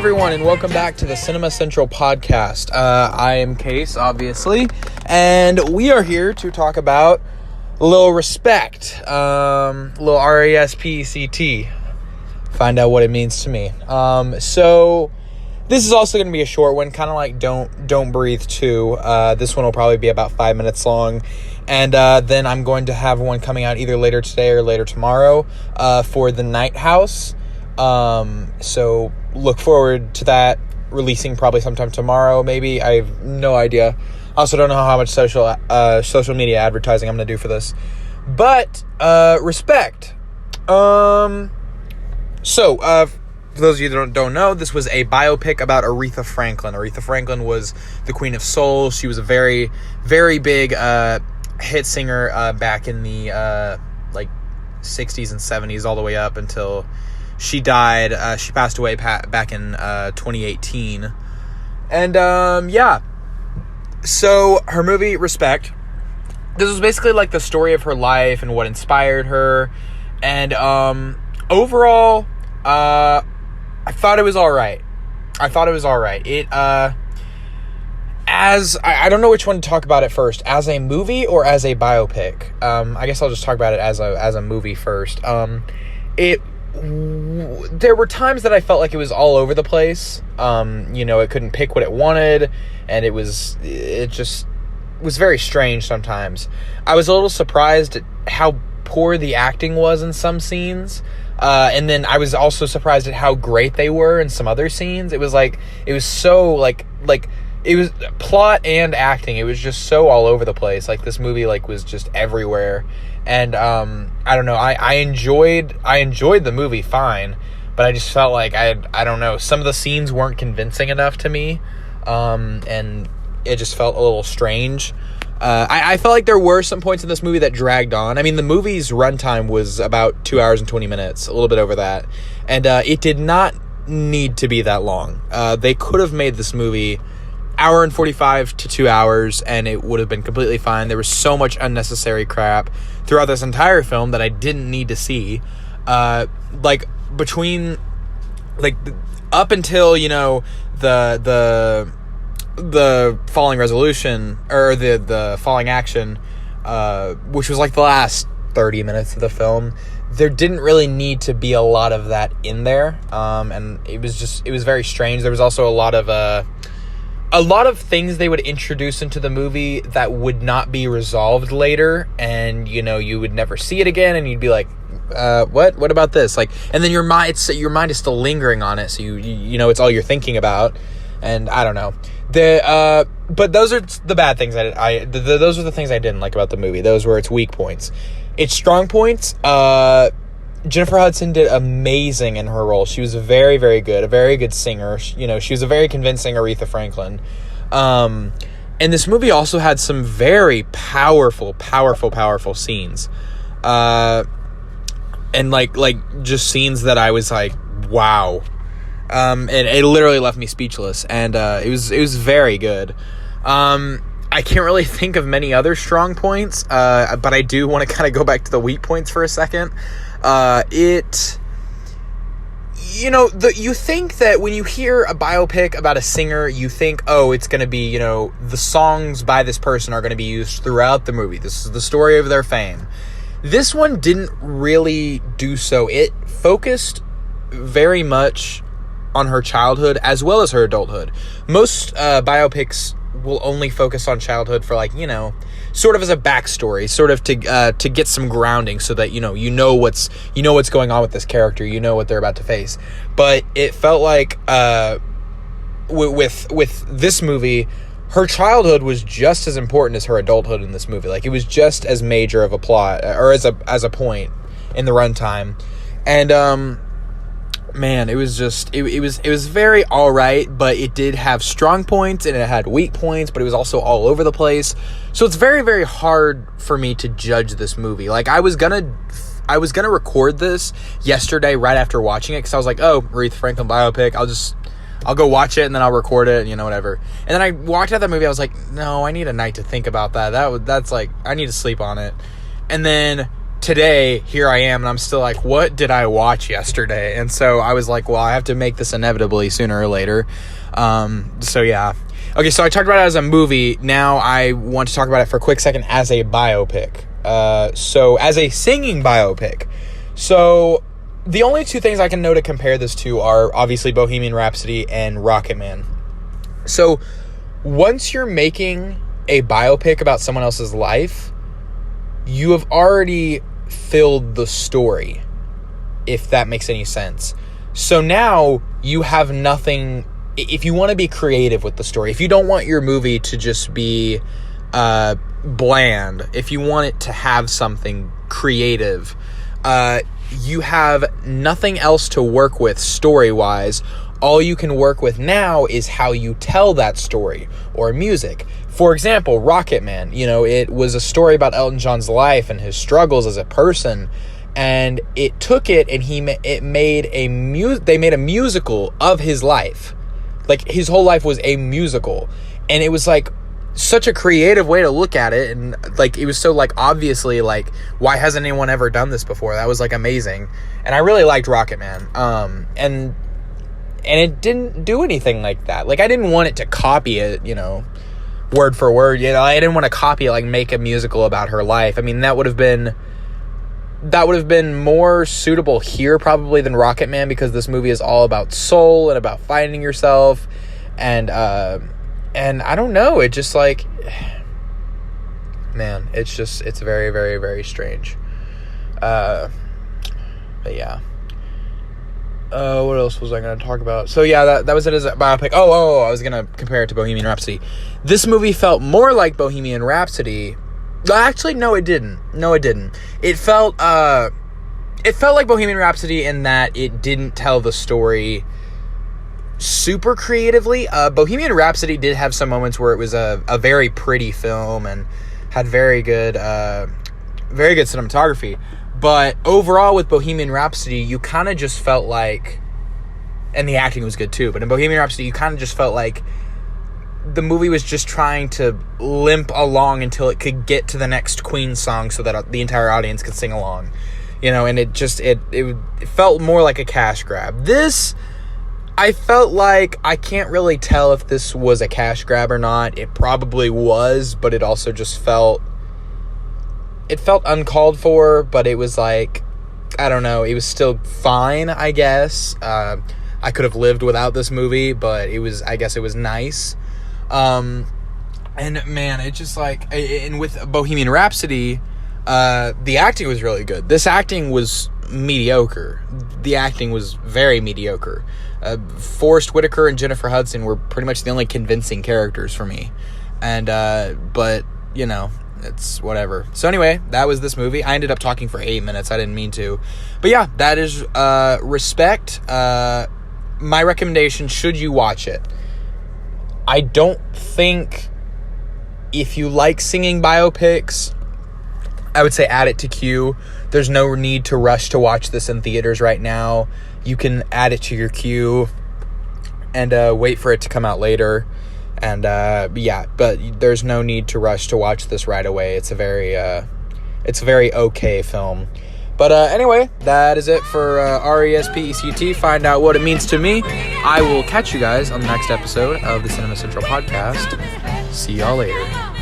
everyone, and welcome back to the Cinema Central podcast. I am Case, obviously, and we are here to talk about a little respect, little RESPECT. Find out what it means to me. So this is also going to be a short one, kind of like Don't Breathe 2. This one will probably be about 5 minutes long, and then I'm going to have one coming out either later today or later tomorrow for The Night House. So look forward to that releasing probably sometime tomorrow, maybe. I have no idea. I also don't know how much social media advertising I'm going to do for this. But, respect. So, for those of you that don't know, this was a biopic about Aretha Franklin. Aretha Franklin was the Queen of Soul. She was a very, very big, hit singer, back in the, 60s and 70s all the way up until she died. She passed away back in 2018. And, yeah. So, her movie, Respect, this was basically like the story of her life and what inspired her. And, overall, I thought it was alright. It, I don't know which one to talk about it first, as a movie or as a biopic. I guess I'll just talk about it as a movie first. There were times that I felt like it was all over the place. It couldn't pick what it wanted, and it just was very strange sometimes. I was a little surprised at how poor the acting was in some scenes. And then I was also surprised at how great they were in some other scenes. It was plot and acting. It was just so all over the place. Like, this movie, was just everywhere. And, I don't know, I enjoyed the movie fine, but I just felt like I don't know, some of the scenes weren't convincing enough to me, and it just felt a little strange. I felt like there were some points in this movie that dragged on. I mean, the movie's runtime was about 2 hours and 20 minutes, a little bit over that, and, it did not need to be that long. They could have made this movie hour and 45 to 2 hours, and it would have been completely fine. There was so much unnecessary crap throughout this entire film that I didn't need to see. Between, up until, the falling resolution, or the falling action, which was the last 30 minutes of the film, there didn't really need to be a lot of that in there. And it was very strange. There was also a lot of things they would introduce into the movie that would not be resolved later, and, you would never see it again, and you'd be like, what about this? And then your mind is still lingering on it, so you it's all you're thinking about, and I don't know. But those are the bad things. Those are the things I didn't like about the movie. Those were its weak points. Its strong points, Jennifer Hudson did amazing in her role. She was very, very good, a very good singer. She was a very convincing Aretha Franklin. And this movie also had some very powerful scenes. And just scenes that I was like, wow. And it literally left me speechless. And it was very good. I can't really think of many other strong points, but I do want to kind of go back to the weak points for a second. You think that when you hear a biopic about a singer, you think, oh, it's going to be, the songs by this person are going to be used throughout the movie. This is the story of their fame. This one didn't really do so. It focused very much on her childhood as well as her adulthood. Most biopics will only focus on childhood for sort of as a backstory, sort of to get some grounding, so that you know what's going on with this character, what they're about to face. But it felt like with this movie, her childhood was just as important as her adulthood in this movie. It was just as major of a plot, or as a point in the runtime. And man, it was just, it was very alright, but it did have strong points and it had weak points, but it was also all over the place. So it's very, very hard for me to judge this movie. I was gonna record this yesterday right after watching it, because I was like, oh, Aretha Franklin biopic, I'll go watch it and then I'll record it, whatever. And then I walked out that movie, I was like, no, I need a night to think about that. That's I need to sleep on it. And then today, here I am, and I'm still like, what did I watch yesterday? And so I was like, well, I have to make this inevitably sooner or later. So yeah. Okay, so I talked about it as a movie. Now I want to talk about it for a quick second as a biopic. So as a singing biopic. So the only two things I can know to compare this to are obviously Bohemian Rhapsody and Rocketman. So once you're making a biopic about someone else's life, you have already filled the story, if that makes any sense. So now you have nothing. If you want to be creative with the story, if you don't want your movie to just be bland, if you want it to have something creative, you have nothing else to work with story-wise. All you can work with now is how you tell that story, or music. For example, Rocketman, it was a story about Elton John's life and his struggles as a person, and it took it and they made a musical of his life. Like, his whole life was a musical, and it was like such a creative way to look at it, and like it was so like obviously like, why hasn't anyone ever done this before? That was like amazing, and I really liked Rocketman. And it didn't do anything like that. Like, I didn't want it to copy it, word for word. I didn't want to copy it, like make a musical about her life. I mean, that would have been more suitable here probably than Rocketman, because this movie is all about soul and about finding yourself, and I don't know, it just like, man, it's very, very, very strange. But yeah. What else was I going to talk about? So yeah, that was it as a biopic. I was going to compare it to Bohemian Rhapsody. This movie felt more like Bohemian Rhapsody. Actually, no, it didn't. It felt like Bohemian Rhapsody in that it didn't tell the story super creatively. Bohemian Rhapsody did have some moments where it was a very pretty film and had very good cinematography. But overall with Bohemian Rhapsody, you kind of just felt like, and the acting was good too, but in Bohemian Rhapsody, you kind of just felt like the movie was just trying to limp along until it could get to the next Queen song so that the entire audience could sing along. And it felt more like a cash grab. This, I felt like, I can't really tell if this was a cash grab or not. It probably was, but it also just felt uncalled for, but it was like, I don't know, it was still fine, I guess. I could have lived without this movie, but I guess it was nice. And man, it just like, and with Bohemian Rhapsody, the acting was really good. This acting was mediocre. The acting was very mediocre. Forrest Whitaker and Jennifer Hudson were pretty much the only convincing characters for me. And, but, it's whatever. So anyway, that was this movie. I ended up talking for 8 minutes. I didn't mean to. But yeah, that is Respect. My recommendation, should you watch it? I don't think, if you like singing biopics, I would say add it to queue. There's no need to rush to watch this in theaters right now. You can add it to your queue and wait for it to come out later. And yeah, but there's no need to rush to watch this right away. It's a very okay film. But anyway, that is it for RESPECT. Find out what it means to me. I will catch you guys on the next episode of the Cinema Central Podcast. See y'all later.